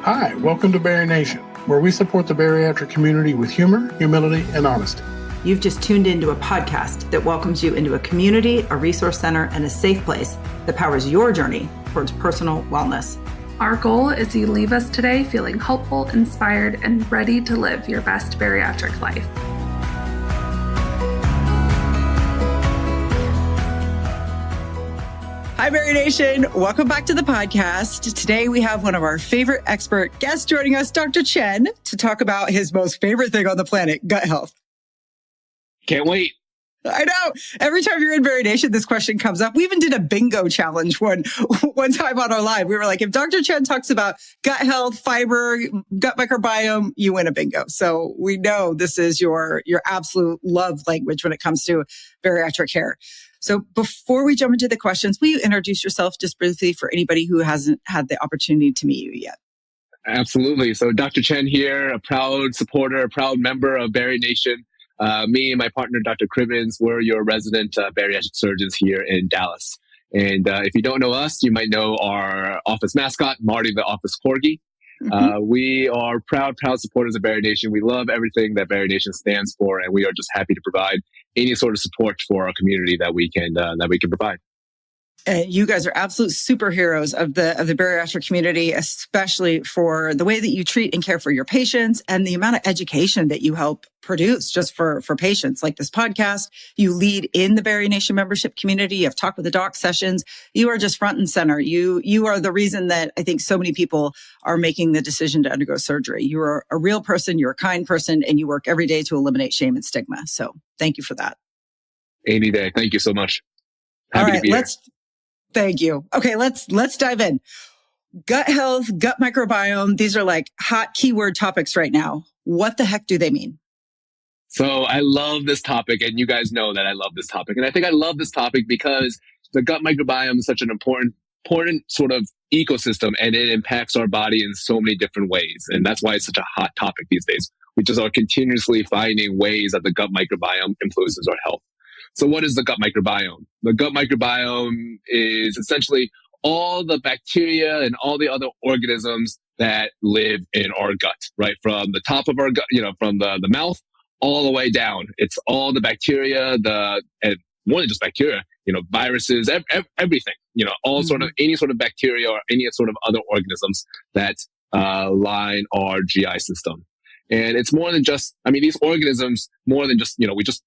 Hi, welcome to BariNation, where we support the bariatric community with humor, humility, and honesty. You've just tuned into a podcast that welcomes you into a community, a resource center, and a safe place that powers your journey towards personal wellness. Our goal is you leave us today feeling hopeful, inspired, and ready to live your best bariatric life. Hi, BariNation. Welcome back to the podcast. Today, we have one of our favorite expert guests joining us, Dr. Chen, to talk about his most favorite thing on the planet, gut health. Can't wait. I know. Every time you're in BariNation, this question comes up. We even did a bingo challenge one time on our live. We were like, if Dr. Chen talks about gut health, fiber, gut microbiome, you win a bingo. So we know this is your absolute love language when it comes to bariatric care. So before we jump into the questions, will you introduce yourself just briefly for anybody who hasn't had the opportunity to meet you yet? Absolutely. So Dr. Chen here, a proud supporter, a proud member of BariNation. Me and my partner, Dr. Cribbins, we're your resident bariatric surgeons here in Dallas. And if you don't know us, you might know our office mascot, Marty the office corgi. We are proud supporters of BariNation. We love everything that BariNation stands for, and we are just happy to provide any sort of support for our community that we can provide. You guys are absolute superheroes of the bariatric community, especially for the way that you treat and care for your patients and the amount of education that you help produce just for patients. Like this podcast, you lead in the BariNation membership community. You have Talk with the Doc sessions. You are just front and center. You are the reason that I think so many people are making the decision to undergo surgery. You are a real person. You're a kind person, and you work every day to eliminate shame and stigma. So thank you for that. Any day. Thank you so much. Happy to be here. Thank you. Okay, let's dive in. Gut health, gut microbiome, these are like hot keyword topics right now. What the heck do they mean? So I love this topic, and you guys know that I love this topic. And I think I love this topic because the gut microbiome is such an important sort of ecosystem, and it impacts our body in so many different ways. And that's why it's such a hot topic these days. We just are continuously finding ways that the gut microbiome influences our health. So what is the gut microbiome? The gut microbiome is essentially all the bacteria and all the other organisms that live in our gut, right? From the top of our gut, from the mouth all the way down. It's all the bacteria, and more than just bacteria, viruses, everything, all sort of any sort of bacteria or any sort of other organisms that line our GI system. And it's more than just, these organisms, more than just, they just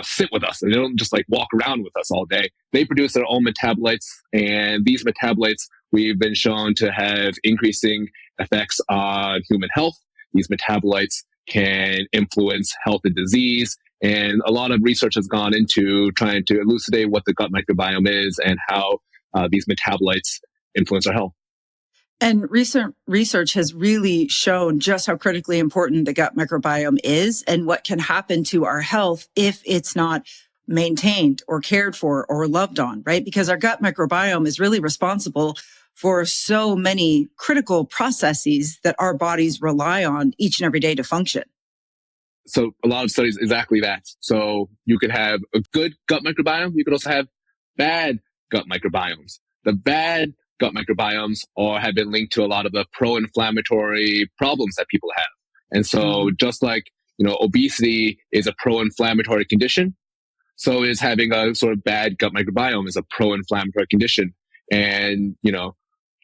sit with us, and they don't just walk around with us all day. They produce their own metabolites, and these metabolites we've been shown to have increasing effects on human health. These metabolites can influence health and disease, and a lot of research has gone into trying to elucidate what the gut microbiome is and how these metabolites influence our health. And recent research has really shown just how critically important the gut microbiome is and what can happen to our health if it's not maintained or cared for or loved on, right? Because our gut microbiome is really responsible for so many critical processes that our bodies rely on each and every day to function. So a lot of studies exactly that. So you could have a good gut microbiome. You could also have bad gut microbiomes. The bad gut microbiomes have been linked to a lot of the pro-inflammatory problems that people have. And so just like, obesity is a pro-inflammatory condition, so is having a sort of bad gut microbiome is a pro-inflammatory condition. And,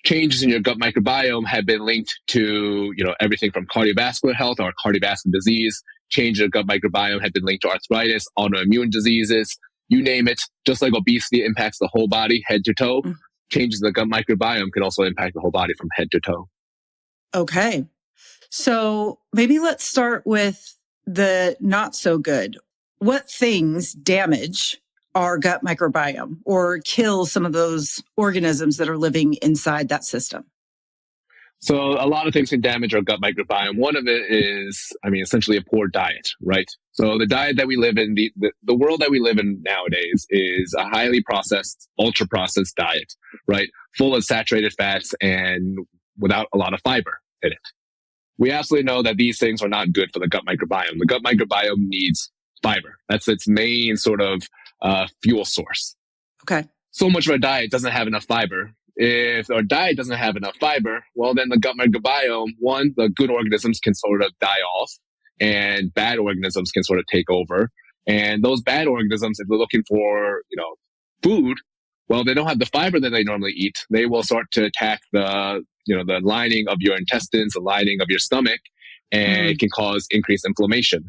changes in your gut microbiome have been linked to, everything from cardiovascular health or cardiovascular disease. Changes in your gut microbiome have been linked to arthritis, autoimmune diseases, you name it. Just like obesity impacts the whole body, head to toe. Changes in the gut microbiome can also impact the whole body from head to toe. Okay. So maybe let's start with the not so good. What things damage our gut microbiome or kill some of those organisms that are living inside that system? So a lot of things can damage our gut microbiome. One of it is, essentially a poor diet, right? So the diet that we live in, the world that we live in nowadays is a highly processed, ultra processed diet, right? Full of saturated fats and without a lot of fiber in it. We absolutely know that these things are not good for the gut microbiome. The gut microbiome needs fiber. That's its main sort of fuel source. Okay. So much of our diet doesn't have enough fiber. If our diet doesn't have enough fiber, well, then the gut microbiome, one, the good organisms can sort of die off and bad organisms can sort of take over. And those bad organisms, if they're looking for, food, well, they don't have the fiber that they normally eat. They will start to attack the lining of your intestines, the lining of your stomach, and it can cause increased inflammation.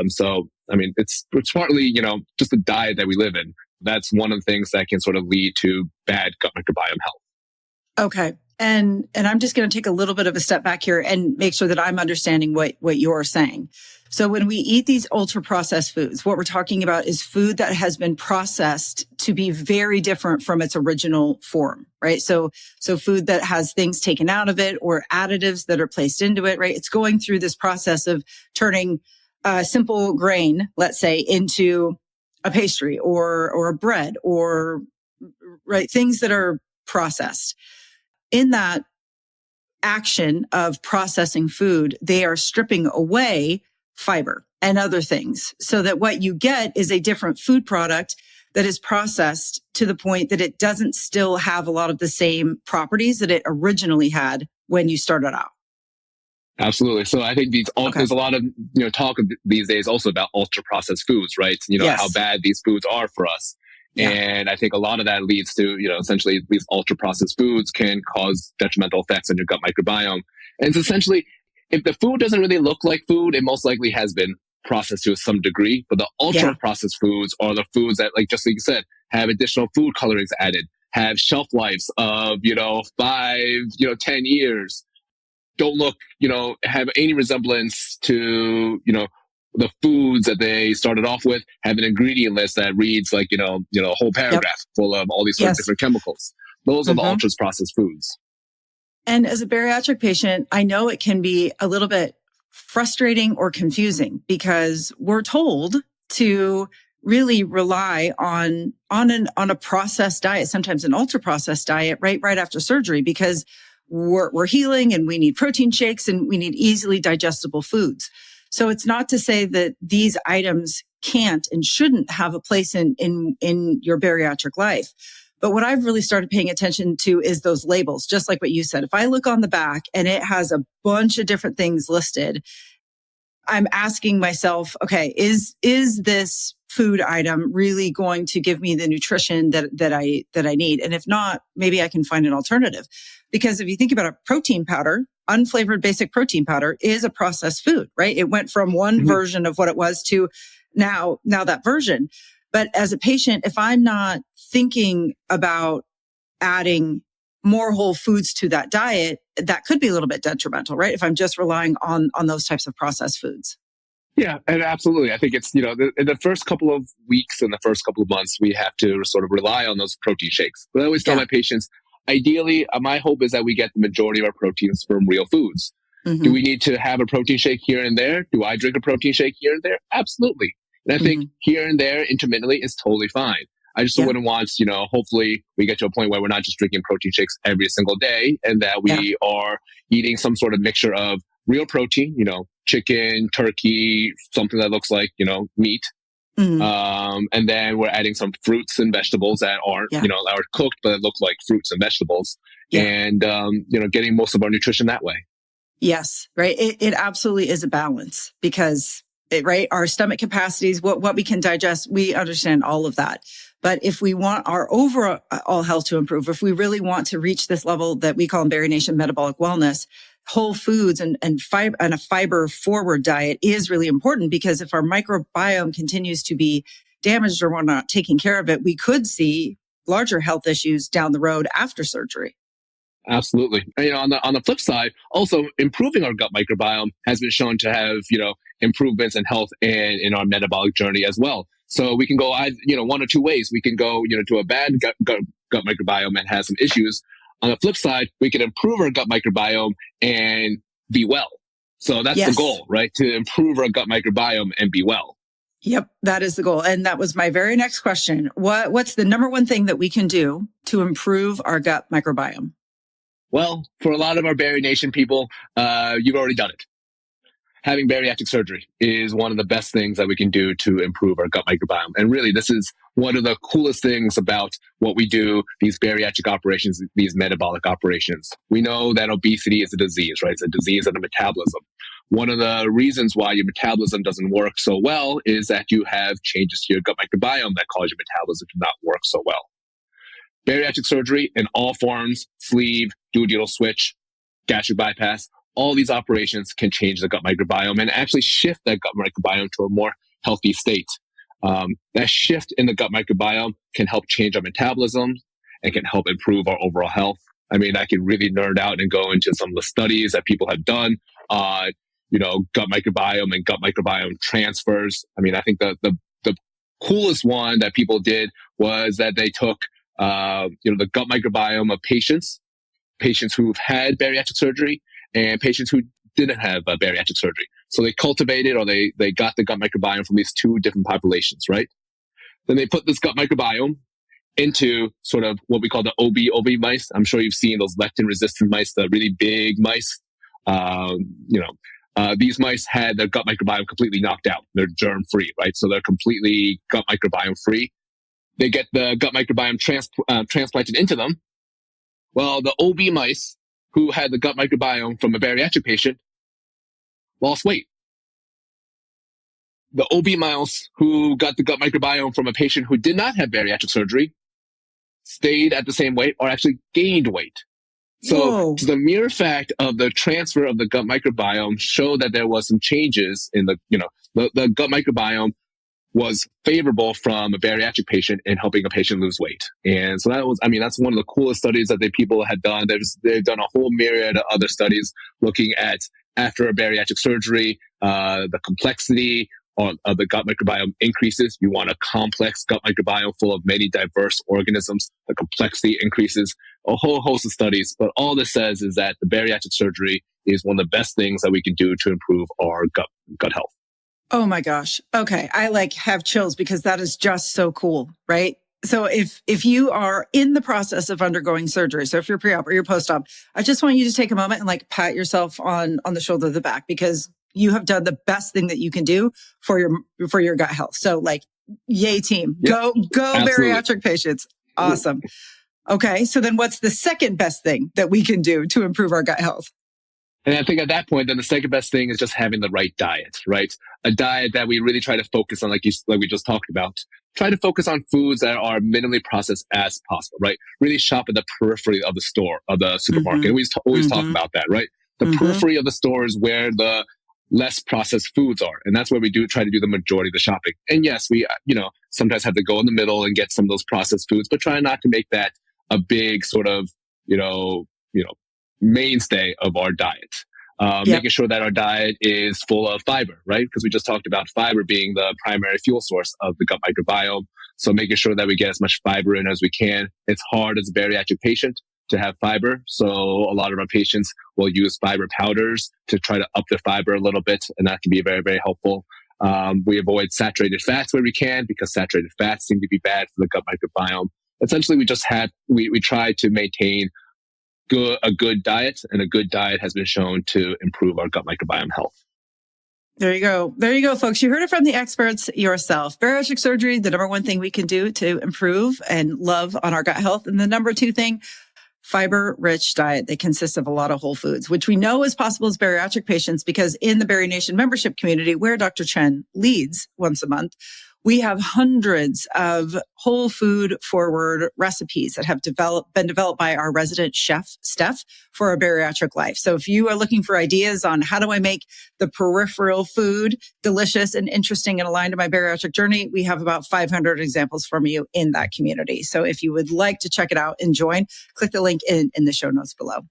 So, I mean, it's partly, just the diet that we live in. That's one of the things that can sort of lead to bad gut microbiome health. Okay. And I'm just going to take a little bit of a step back here and make sure that I'm understanding what you're saying. So when we eat these ultra processed foods, what we're talking about is food that has been processed to be very different from its original form, right? So food that has things taken out of it or additives that are placed into it, right? It's going through this process of turning a simple grain, let's say, into a pastry or a bread or, right, things that are processed. In that action of processing food, they are stripping away fiber and other things so that what you get is a different food product that is processed to the point that it doesn't still have a lot of the same properties that it originally had when you started out. Absolutely. So I think there's a lot of talk these days also about ultra processed foods, right? Yes. How bad these foods are for us. Yeah. And I think a lot of that leads to, essentially these ultra processed foods can cause detrimental effects on your gut microbiome. And it's essentially, if the food doesn't really look like food, it most likely has been processed to some degree. But the ultra processed foods are the foods that, like you said, have additional food colorings added, have shelf lives of, 5, 10 years, don't look, have any resemblance to, the foods that they started off with, have an ingredient list that reads like, a whole paragraph full of all these sort of different chemicals. Those are the ultra processed foods. And as a bariatric patient, I know it can be a little bit frustrating or confusing because we're told to really rely on a processed diet, sometimes an ultra processed diet right after surgery, because we're healing and we need protein shakes and we need easily digestible foods. So it's not to say that these items can't and shouldn't have a place in your bariatric life. But what I've really started paying attention to is those labels, just like what you said. If I look on the back and it has a bunch of different things listed, I'm asking myself, okay, is this food item really going to give me the nutrition that I need? And if not, maybe I can find an alternative. Because if you think about a protein powder, unflavored basic protein powder is a processed food, right? It went from one version of what it was to now that version. But as a patient, if I'm not thinking about adding more whole foods to that diet, that could be a little bit detrimental, right? If I'm just relying on those types of processed foods. Yeah, and absolutely. I think it's, in the first couple of weeks and the first couple of months, we have to sort of rely on those protein shakes. But I always tell my patients, ideally, my hope is that we get the majority of our proteins from real foods. Do we need to have a protein shake here and there? Do I drink a protein shake here and there? Absolutely. And I think here and there intermittently is totally fine. I just wouldn't want, hopefully we get to a point where we're not just drinking protein shakes every single day and that we are eating some sort of mixture of real protein, chicken, turkey, something that looks like, meat. And then we're adding some fruits and vegetables that aren't, are cooked, but look like fruits and vegetables and, getting most of our nutrition that way. Yes. Right. It absolutely is a balance because our stomach capacities, what we can digest, we understand all of that. But if we want our overall health to improve, if we really want to reach this level that we call in BariNation metabolic wellness, whole foods and fiber and a fiber forward diet is really important because if our microbiome continues to be damaged or we're not taking care of it, we could see larger health issues down the road after surgery. Absolutely. And, on the flip side, also improving our gut microbiome has been shown to have, improvements in health and in our metabolic journey as well. So we can go, one or two ways. We can go, to a bad gut microbiome and have some issues. On the flip side, we can improve our gut microbiome and be well. So that's the goal, right? To improve our gut microbiome and be well. Yep, that is the goal. And that was my very next question. What's the number one thing that we can do to improve our gut microbiome? Well, for a lot of our BariNation people, you've already done it. having bariatric surgery is one of the best things that we can do to improve our gut microbiome. And really, this is one of the coolest things about what we do, these bariatric operations, these metabolic operations. We know that obesity is a disease, right? It's a disease of the metabolism. One of the reasons why your metabolism doesn't work so well is that you have changes to your gut microbiome that cause your metabolism to not work so well. Bariatric surgery in all forms, sleeve, duodenal switch, gastric bypass, all these operations can change the gut microbiome and actually shift that gut microbiome to a more healthy state. That shift in the gut microbiome can help change our metabolism and can help improve our overall health. I mean, I can really nerd out and go into some of the studies that people have done on, gut microbiome and gut microbiome transfers. I mean, I think the coolest one that people did was that they took, the gut microbiome of patients who've had bariatric surgery and patients who didn't have bariatric surgery. So they cultivated or they got the gut microbiome from these two different populations, right? Then they put this gut microbiome into sort of what we call the OB mice. I'm sure you've seen those lectin-resistant mice, the really big mice. These mice had their gut microbiome completely knocked out. They're germ-free, right? So they're completely gut microbiome-free. They get the gut microbiome transplanted into them. Well, the OB mice who had the gut microbiome from a bariatric patient lost weight. The OB mouse who got the gut microbiome from a patient who did not have bariatric surgery stayed at the same weight or actually gained weight. So the mere fact of the transfer of the gut microbiome showed that there was some changes in the gut microbiome was favorable from a bariatric patient in helping a patient lose weight. And so that's one of the coolest studies that people had done. They've done a whole myriad of other studies looking at after a bariatric surgery, the complexity of the gut microbiome increases. You want a complex gut microbiome full of many diverse organisms. The complexity increases, a whole host of studies. But all this says is that the bariatric surgery is one of the best things that we can do to improve our gut health. Oh my gosh. Okay. I have chills because that is just so cool, right? So if you are in the process of undergoing surgery, so if you're pre-op or you're post-op, I just want you to take a moment and pat yourself on the shoulder of the back because you have done the best thing that you can do for your gut health. So yay team, go bariatric patients. Awesome. Okay. So then what's the second best thing that we can do to improve our gut health? And I think at that point, then the second best thing is just having the right diet, right? A diet that we really try to focus on, like we just talked about. Try to focus on foods that are minimally processed as possible, right? Really shop at the periphery of the store, of the supermarket. We always talk about that, right? The periphery of the store is where the less processed foods are. And that's where we try to do the majority of the shopping. And yes, we, sometimes have to go in the middle and get some of those processed foods, but try not to make that a big sort of, mainstay of our diet. Making sure that our diet is full of fiber, right? Because we just talked about fiber being the primary fuel source of the gut microbiome. So making sure that we get as much fiber in as we can. It's hard as a bariatric patient to have fiber. So a lot of our patients will use fiber powders to try to up their fiber a little bit. And that can be very, very helpful. We avoid saturated fats where we can because saturated fats seem to be bad for the gut microbiome. Essentially, we try to maintain a good diet, and a good diet has been shown to improve our gut microbiome health. There you go. There you go, folks. You heard it from the experts yourself. Bariatric surgery, the number one thing we can do to improve and love on our gut health. And the number two thing, fiber-rich diet that consists of a lot of whole foods, which we know is possible as bariatric patients because in the BariNation membership community, where Dr. Chen leads once a month, we have hundreds of whole food forward recipes that have been developed by our resident chef, Steph, for a bariatric life. So if you are looking for ideas on how do I make the peripheral food delicious and interesting and aligned to my bariatric journey, we have about 500 examples from you in that community. So if you would like to check it out and join, click the link in the show notes below.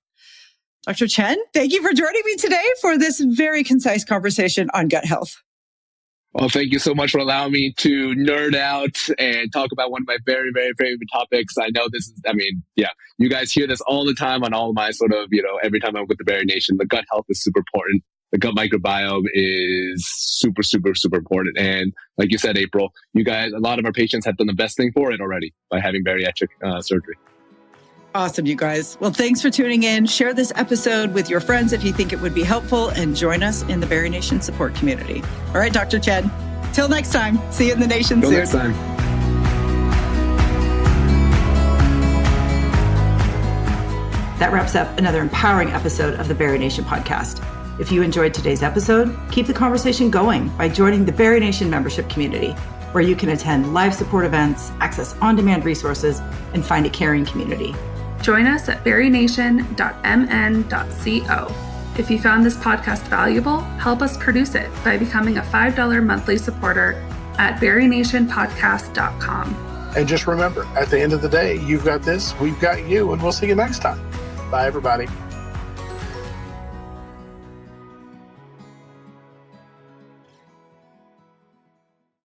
Dr. Chen, thank you for joining me today for this very concise conversation on gut health. Well, thank you so much for allowing me to nerd out and talk about one of my very, very favorite topics. I know you guys hear this all the time on all of my sort of, every time I'm with the BariNation. The gut health is super important. The gut microbiome is super, super, super important. And like you said, April, you guys, a lot of our patients have done the best thing for it already by having bariatric surgery. Awesome, you guys. Well, thanks for tuning in. Share this episode with your friends if you think it would be helpful, and join us in the BariNation support community. All right, Dr. Chen. Till next time. See you in the nation soon. Till next time. That wraps up another empowering episode of the BariNation podcast. If you enjoyed today's episode, keep the conversation going by joining the BariNation membership community, where you can attend live support events, access on-demand resources, and find a caring community. Join us at barination.mn.co. If you found this podcast valuable, help us produce it by becoming a $5 monthly supporter at barinationpodcast.com. And just remember, at the end of the day, you've got this, we've got you, and we'll see you next time. Bye, everybody.